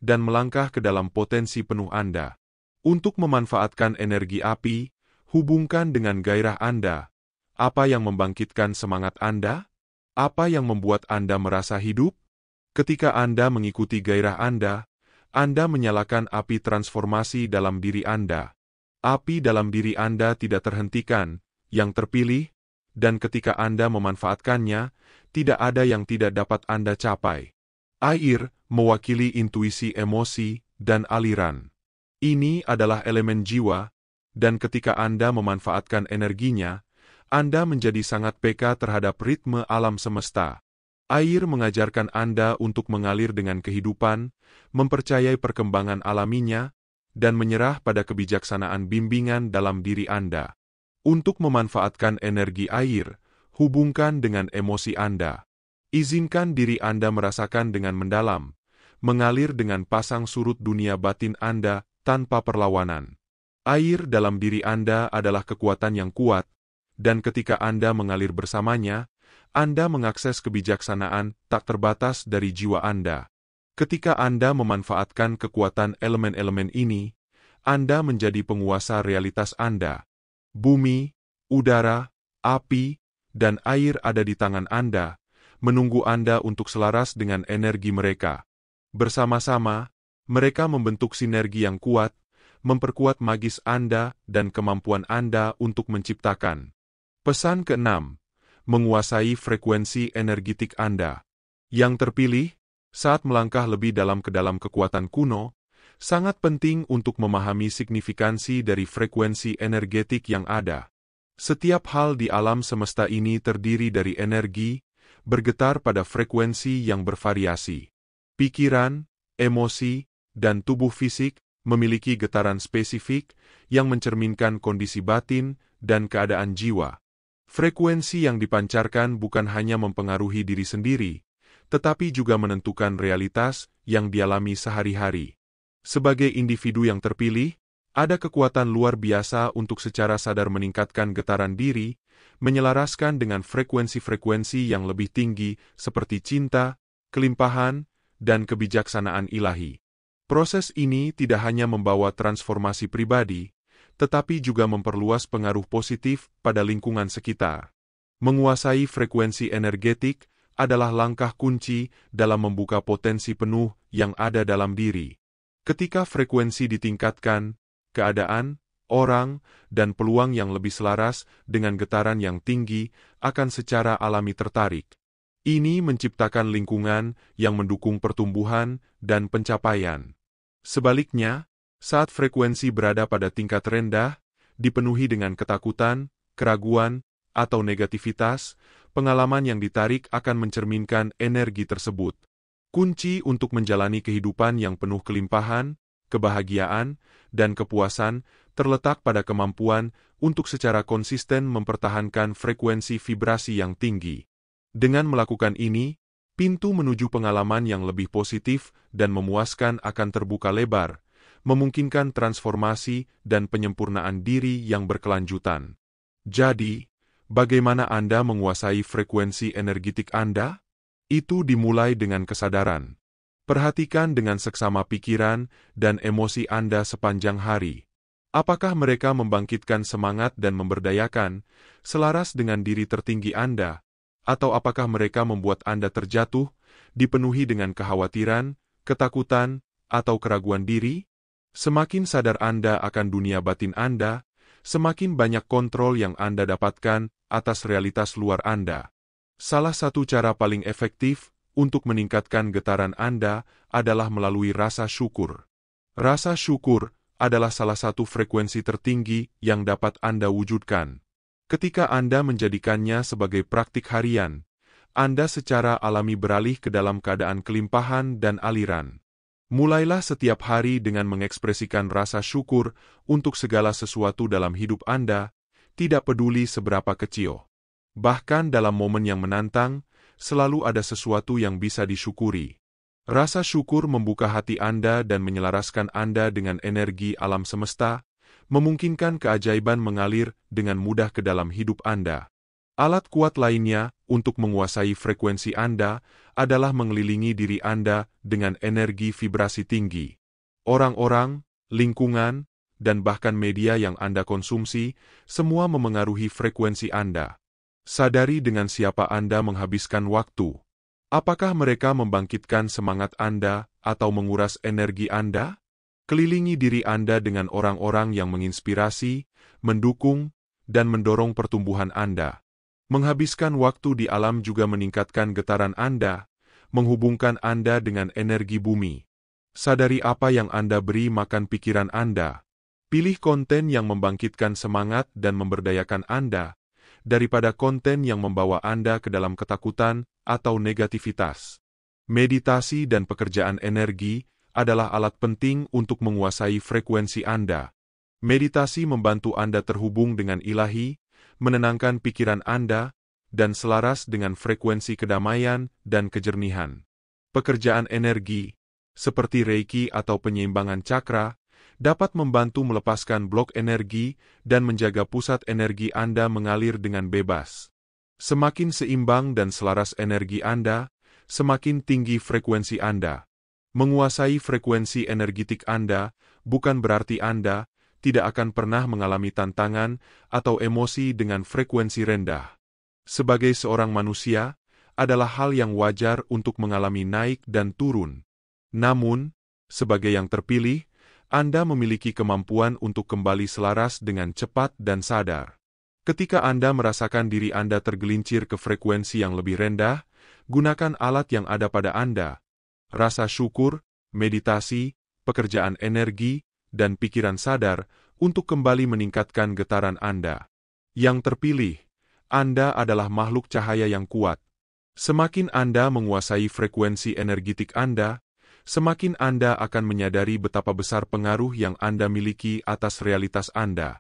dan melangkah ke dalam potensi penuh Anda. Untuk memanfaatkan energi api, hubungkan dengan gairah Anda. Apa yang membangkitkan semangat Anda? Apa yang membuat Anda merasa hidup? Ketika Anda mengikuti gairah Anda menyalakan api transformasi dalam diri Anda. Api dalam diri Anda tidak terhentikan, yang terpilih, dan ketika Anda memanfaatkannya, tidak ada yang tidak dapat Anda capai. Air mewakili intuisi emosi dan aliran. Ini adalah elemen jiwa, dan ketika Anda memanfaatkan energinya, Anda menjadi sangat peka terhadap ritme alam semesta. Air mengajarkan Anda untuk mengalir dengan kehidupan, mempercayai perkembangan alaminya, dan menyerah pada kebijaksanaan bimbingan dalam diri Anda. Untuk memanfaatkan energi air, hubungkan dengan emosi Anda. Izinkan diri Anda merasakan dengan mendalam, mengalir dengan pasang surut dunia batin Anda tanpa perlawanan. Air dalam diri Anda adalah kekuatan yang kuat, dan ketika Anda mengalir bersamanya, Anda mengakses kebijaksanaan tak terbatas dari jiwa Anda. Ketika Anda memanfaatkan kekuatan elemen-elemen ini, Anda menjadi penguasa realitas Anda. Bumi, udara, api, dan air ada di tangan Anda, menunggu Anda untuk selaras dengan energi mereka. Bersama-sama, mereka membentuk sinergi yang kuat, memperkuat magis Anda dan kemampuan Anda untuk menciptakan. Pesan ke-6. Menguasai frekuensi energetik Anda. Yang terpilih, saat melangkah lebih dalam ke dalam kekuatan kuno, sangat penting untuk memahami signifikansi dari frekuensi energetik yang ada. Setiap hal di alam semesta ini terdiri dari energi, bergetar pada frekuensi yang bervariasi. Pikiran, emosi, dan tubuh fisik memiliki getaran spesifik yang mencerminkan kondisi batin dan keadaan jiwa. Frekuensi yang dipancarkan bukan hanya mempengaruhi diri sendiri, tetapi juga menentukan realitas yang dialami sehari-hari. Sebagai individu yang terpilih, ada kekuatan luar biasa untuk secara sadar meningkatkan getaran diri, menyelaraskan dengan frekuensi-frekuensi yang lebih tinggi seperti cinta, kelimpahan, dan kebijaksanaan ilahi. Proses ini tidak hanya membawa transformasi pribadi, tetapi juga memperluas pengaruh positif pada lingkungan sekitar. Menguasai frekuensi energetik adalah langkah kunci dalam membuka potensi penuh yang ada dalam diri. Ketika frekuensi ditingkatkan, keadaan, orang, dan peluang yang lebih selaras dengan getaran yang tinggi akan secara alami tertarik. Ini menciptakan lingkungan yang mendukung pertumbuhan dan pencapaian. Sebaliknya, saat frekuensi berada pada tingkat rendah, dipenuhi dengan ketakutan, keraguan, atau negativitas, pengalaman yang ditarik akan mencerminkan energi tersebut. Kunci untuk menjalani kehidupan yang penuh kelimpahan, kebahagiaan, dan kepuasan terletak pada kemampuan untuk secara konsisten mempertahankan frekuensi vibrasi yang tinggi. Dengan melakukan ini, pintu menuju pengalaman yang lebih positif dan memuaskan akan terbuka lebar, memungkinkan transformasi dan penyempurnaan diri yang berkelanjutan. Jadi, bagaimana Anda menguasai frekuensi energetik Anda? Itu dimulai dengan kesadaran. Perhatikan dengan seksama pikiran dan emosi Anda sepanjang hari. Apakah mereka membangkitkan semangat dan memberdayakan, selaras dengan diri tertinggi Anda, atau apakah mereka membuat Anda terjatuh, dipenuhi dengan kekhawatiran, ketakutan, atau keraguan diri? Semakin sadar Anda akan dunia batin Anda, semakin banyak kontrol yang Anda dapatkan atas realitas luar Anda. Salah satu cara paling efektif untuk meningkatkan getaran Anda adalah melalui rasa syukur. Rasa syukur adalah salah satu frekuensi tertinggi yang dapat Anda wujudkan. Ketika Anda menjadikannya sebagai praktik harian, Anda secara alami beralih ke dalam keadaan kelimpahan dan aliran. Mulailah setiap hari dengan mengekspresikan rasa syukur untuk segala sesuatu dalam hidup Anda, tidak peduli seberapa kecil. Bahkan dalam momen yang menantang, selalu ada sesuatu yang bisa disyukuri. Rasa syukur membuka hati Anda dan menyelaraskan Anda dengan energi alam semesta, memungkinkan keajaiban mengalir dengan mudah ke dalam hidup Anda. Alat kuat lainnya untuk menguasai frekuensi Anda adalah mengelilingi diri Anda dengan energi vibrasi tinggi. Orang-orang, lingkungan, dan bahkan media yang Anda konsumsi, semua memengaruhi frekuensi Anda. Sadari dengan siapa Anda menghabiskan waktu. Apakah mereka membangkitkan semangat Anda atau menguras energi Anda? Kelilingi diri Anda dengan orang-orang yang menginspirasi, mendukung, dan mendorong pertumbuhan Anda. Menghabiskan waktu di alam juga meningkatkan getaran Anda, menghubungkan Anda dengan energi bumi. Sadari apa yang Anda beri makan pikiran Anda. Pilih konten yang membangkitkan semangat dan memberdayakan Anda, daripada konten yang membawa Anda ke dalam ketakutan atau negativitas. Meditasi dan pekerjaan energi adalah alat penting untuk menguasai frekuensi Anda. Meditasi membantu Anda terhubung dengan ilahi, menenangkan pikiran Anda, dan selaras dengan frekuensi kedamaian dan kejernihan. Pekerjaan energi, seperti Reiki atau penyeimbangan cakra, dapat membantu melepaskan blok energi dan menjaga pusat energi Anda mengalir dengan bebas. Semakin seimbang dan selaras energi Anda, semakin tinggi frekuensi Anda. Menguasai frekuensi energetik Anda bukan berarti Anda tidak akan pernah mengalami tantangan atau emosi dengan frekuensi rendah. Sebagai seorang manusia, adalah hal yang wajar untuk mengalami naik dan turun. Namun, sebagai yang terpilih, Anda memiliki kemampuan untuk kembali selaras dengan cepat dan sadar. Ketika Anda merasakan diri Anda tergelincir ke frekuensi yang lebih rendah, gunakan alat yang ada pada Anda. Rasa syukur, meditasi, pekerjaan energi, dan pikiran sadar untuk kembali meningkatkan getaran Anda. Yang terpilih, Anda adalah makhluk cahaya yang kuat. Semakin Anda menguasai frekuensi energetik Anda, semakin Anda akan menyadari betapa besar pengaruh yang Anda miliki atas realitas Anda.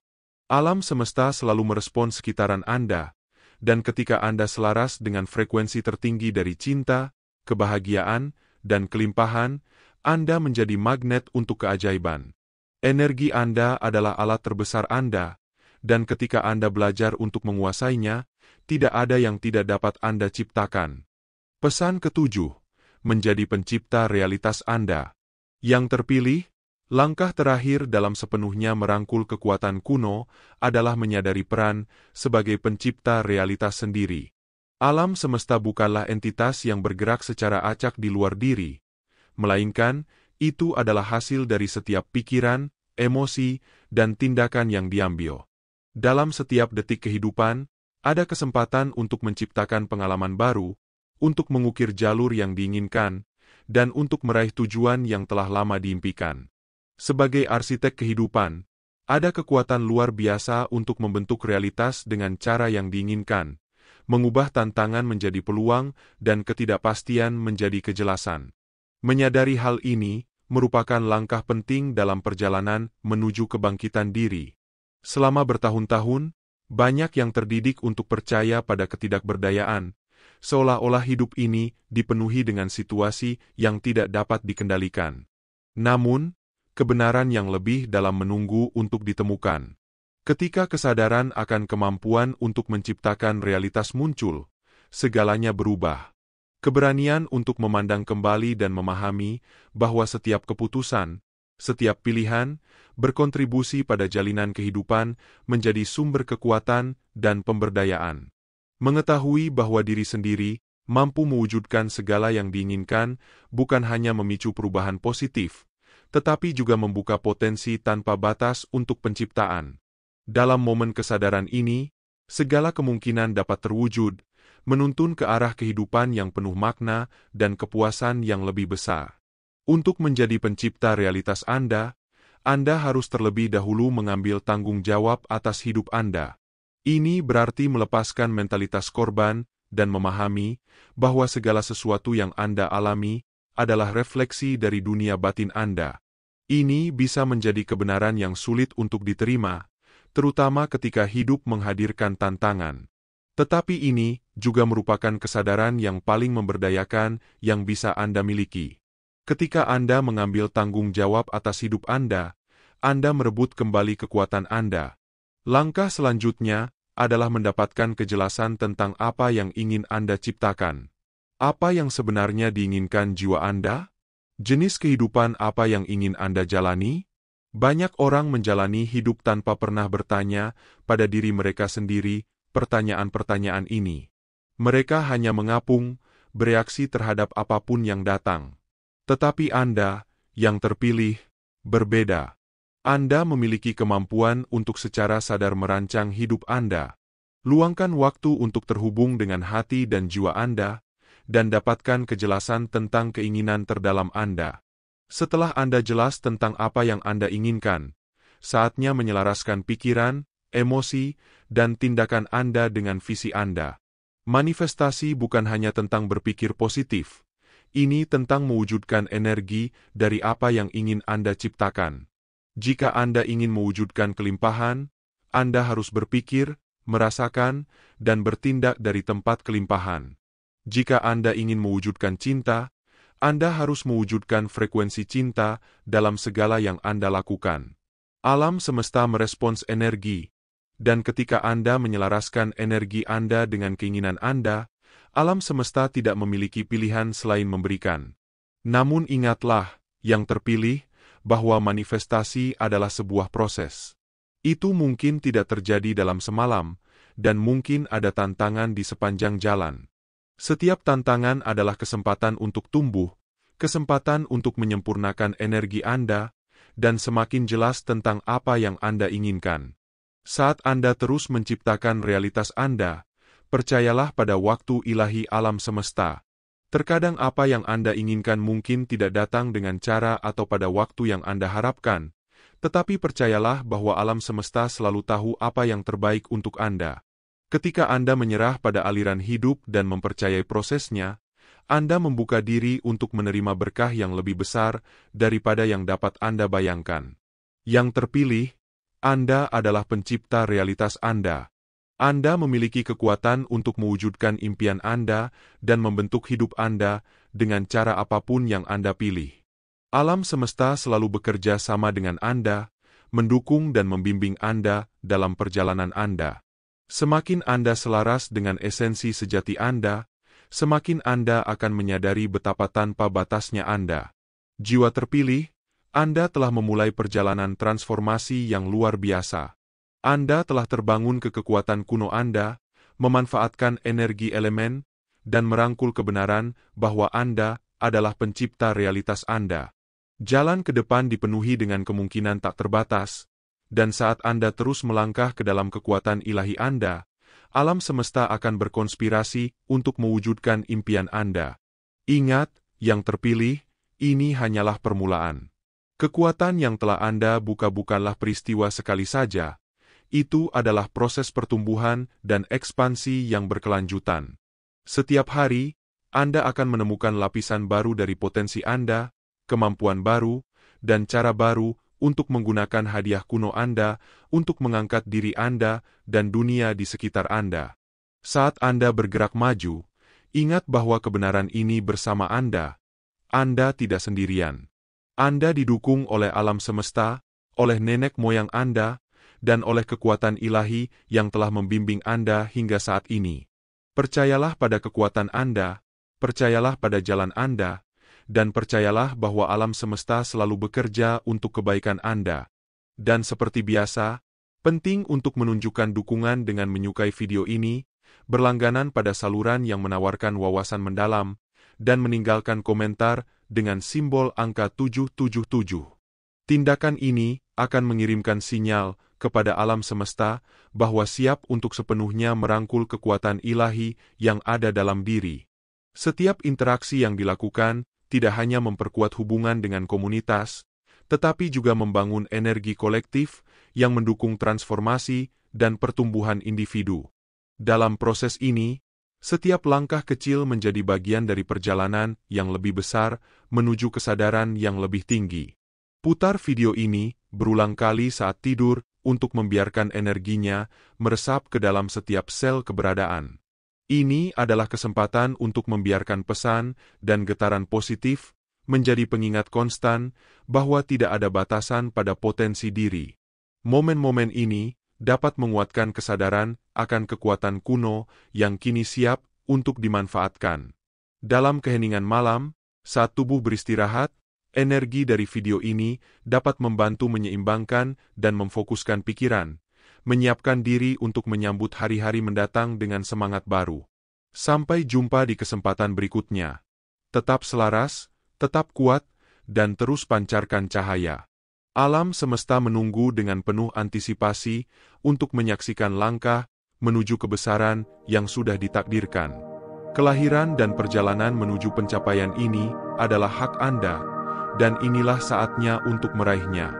Alam semesta selalu merespon sekitaran Anda, dan ketika Anda selaras dengan frekuensi tertinggi dari cinta, kebahagiaan, dan kelimpahan, Anda menjadi magnet untuk keajaiban. Energi Anda adalah alat terbesar Anda, dan ketika Anda belajar untuk menguasainya, tidak ada yang tidak dapat Anda ciptakan. Pesan ketujuh, menjadi pencipta realitas Anda. Yang terpilih, langkah terakhir dalam sepenuhnya merangkul kekuatan kuno adalah menyadari peran sebagai pencipta realitas sendiri. Alam semesta bukanlah entitas yang bergerak secara acak di luar diri, melainkan itu adalah hasil dari setiap pikiran, emosi, dan tindakan yang diambil. Dalam setiap detik kehidupan, ada kesempatan untuk menciptakan pengalaman baru, untuk mengukir jalur yang diinginkan, dan untuk meraih tujuan yang telah lama diimpikan. Sebagai arsitek kehidupan, ada kekuatan luar biasa untuk membentuk realitas dengan cara yang diinginkan, mengubah tantangan menjadi peluang dan ketidakpastian menjadi kejelasan. Menyadari hal ini merupakan langkah penting dalam perjalanan menuju kebangkitan diri. Selama bertahun-tahun, banyak yang terdidik untuk percaya pada ketidakberdayaan, seolah-olah hidup ini dipenuhi dengan situasi yang tidak dapat dikendalikan. Namun, kebenaran yang lebih dalam menunggu untuk ditemukan. Ketika kesadaran akan kemampuan untuk menciptakan realitas muncul, segalanya berubah. Keberanian untuk memandang kembali dan memahami bahwa setiap keputusan, setiap pilihan, berkontribusi pada jalinan kehidupan menjadi sumber kekuatan dan pemberdayaan. Mengetahui bahwa diri sendiri mampu mewujudkan segala yang diinginkan bukan hanya memicu perubahan positif, tetapi juga membuka potensi tanpa batas untuk penciptaan. Dalam momen kesadaran ini, segala kemungkinan dapat terwujud, menuntun ke arah kehidupan yang penuh makna dan kepuasan yang lebih besar. Untuk menjadi pencipta realitas Anda harus terlebih dahulu mengambil tanggung jawab atas hidup Anda. Ini berarti melepaskan mentalitas korban dan memahami bahwa segala sesuatu yang Anda alami adalah refleksi dari dunia batin Anda. Ini bisa menjadi kebenaran yang sulit untuk diterima, terutama ketika hidup menghadirkan tantangan. Tetapi ini juga merupakan kesadaran yang paling memberdayakan yang bisa Anda miliki. Ketika Anda mengambil tanggung jawab atas hidup Anda merebut kembali kekuatan Anda. Langkah selanjutnya adalah mendapatkan kejelasan tentang apa yang ingin Anda ciptakan. Apa yang sebenarnya diinginkan jiwa Anda? Jenis kehidupan apa yang ingin Anda jalani? Banyak orang menjalani hidup tanpa pernah bertanya pada diri mereka sendiri pertanyaan-pertanyaan ini. Mereka hanya mengapung, bereaksi terhadap apapun yang datang. Tetapi Anda, yang terpilih, berbeda. Anda memiliki kemampuan untuk secara sadar merancang hidup Anda. Luangkan waktu untuk terhubung dengan hati dan jiwa Anda, dan dapatkan kejelasan tentang keinginan terdalam Anda. Setelah Anda jelas tentang apa yang Anda inginkan, saatnya menyelaraskan pikiran, emosi, dan tindakan Anda dengan visi Anda. Manifestasi bukan hanya tentang berpikir positif. Ini tentang mewujudkan energi dari apa yang ingin Anda ciptakan. Jika Anda ingin mewujudkan kelimpahan, Anda harus berpikir, merasakan, dan bertindak dari tempat kelimpahan. Jika Anda ingin mewujudkan cinta, Anda harus mewujudkan frekuensi cinta dalam segala yang Anda lakukan. Alam semesta merespons energi, dan ketika Anda menyelaraskan energi Anda dengan keinginan Anda, alam semesta tidak memiliki pilihan selain memberikan. Namun ingatlah, yang terpilih, bahwa manifestasi adalah sebuah proses. Itu mungkin tidak terjadi dalam semalam, dan mungkin ada tantangan di sepanjang jalan. Setiap tantangan adalah kesempatan untuk tumbuh, kesempatan untuk menyempurnakan energi Anda, dan semakin jelas tentang apa yang Anda inginkan. Saat Anda terus menciptakan realitas Anda, percayalah pada waktu ilahi alam semesta. Terkadang apa yang Anda inginkan mungkin tidak datang dengan cara atau pada waktu yang Anda harapkan, tetapi percayalah bahwa alam semesta selalu tahu apa yang terbaik untuk Anda. Ketika Anda menyerah pada aliran hidup dan mempercayai prosesnya, Anda membuka diri untuk menerima berkah yang lebih besar daripada yang dapat Anda bayangkan. Yang terpilih, Anda adalah pencipta realitas Anda. Anda memiliki kekuatan untuk mewujudkan impian Anda dan membentuk hidup Anda dengan cara apapun yang Anda pilih. Alam semesta selalu bekerja sama dengan Anda, mendukung dan membimbing Anda dalam perjalanan Anda. Semakin Anda selaras dengan esensi sejati Anda, semakin Anda akan menyadari betapa tanpa batasnya Anda. Jiwa terpilih, Anda telah memulai perjalanan transformasi yang luar biasa. Anda telah terbangun ke kekuatan kuno Anda, memanfaatkan energi elemen, dan merangkul kebenaran bahwa Anda adalah pencipta realitas Anda. Jalan ke depan dipenuhi dengan kemungkinan tak terbatas, dan saat Anda terus melangkah ke dalam kekuatan ilahi Anda, alam semesta akan berkonspirasi untuk mewujudkan impian Anda. Ingat, yang terpilih, ini hanyalah permulaan. Kekuatan yang telah Anda buka bukanlah peristiwa sekali saja. Itu adalah proses pertumbuhan dan ekspansi yang berkelanjutan. Setiap hari, Anda akan menemukan lapisan baru dari potensi Anda, kemampuan baru, dan cara baru untuk menggunakan hadiah kuno Anda untuk mengangkat diri Anda dan dunia di sekitar Anda. Saat Anda bergerak maju, ingat bahwa kebenaran ini bersama Anda. Anda tidak sendirian. Anda didukung oleh alam semesta, oleh nenek moyang Anda, dan oleh kekuatan ilahi yang telah membimbing Anda hingga saat ini. Percayalah pada kekuatan Anda, percayalah pada jalan Anda, dan percayalah bahwa alam semesta selalu bekerja untuk kebaikan Anda. Dan seperti biasa, penting untuk menunjukkan dukungan dengan menyukai video ini, berlangganan pada saluran yang menawarkan wawasan mendalam, dan meninggalkan komentar dengan simbol angka 777. Tindakan ini akan mengirimkan sinyal kepada alam semesta bahwa siap untuk sepenuhnya merangkul kekuatan ilahi yang ada dalam diri. Setiap interaksi yang dilakukan tidak hanya memperkuat hubungan dengan komunitas, tetapi juga membangun energi kolektif yang mendukung transformasi dan pertumbuhan individu. Dalam proses ini, setiap langkah kecil menjadi bagian dari perjalanan yang lebih besar menuju kesadaran yang lebih tinggi. Putar video ini berulang kali saat tidur untuk membiarkan energinya meresap ke dalam setiap sel keberadaan. Ini adalah kesempatan untuk membiarkan pesan dan getaran positif menjadi pengingat konstan bahwa tidak ada batasan pada potensi diri. Momen-momen ini dapat menguatkan kesadaran akan kekuatan kuno yang kini siap untuk dimanfaatkan. Dalam keheningan malam, saat tubuh beristirahat, energi dari video ini dapat membantu menyeimbangkan dan memfokuskan pikiran, menyiapkan diri untuk menyambut hari-hari mendatang dengan semangat baru. Sampai jumpa di kesempatan berikutnya. Tetap selaras, tetap kuat, dan terus pancarkan cahaya. Alam semesta menunggu dengan penuh antisipasi untuk menyaksikan langkah menuju kebesaran yang sudah ditakdirkan. Kelahiran dan perjalanan menuju pencapaian ini adalah hak Anda, dan inilah saatnya untuk meraihnya.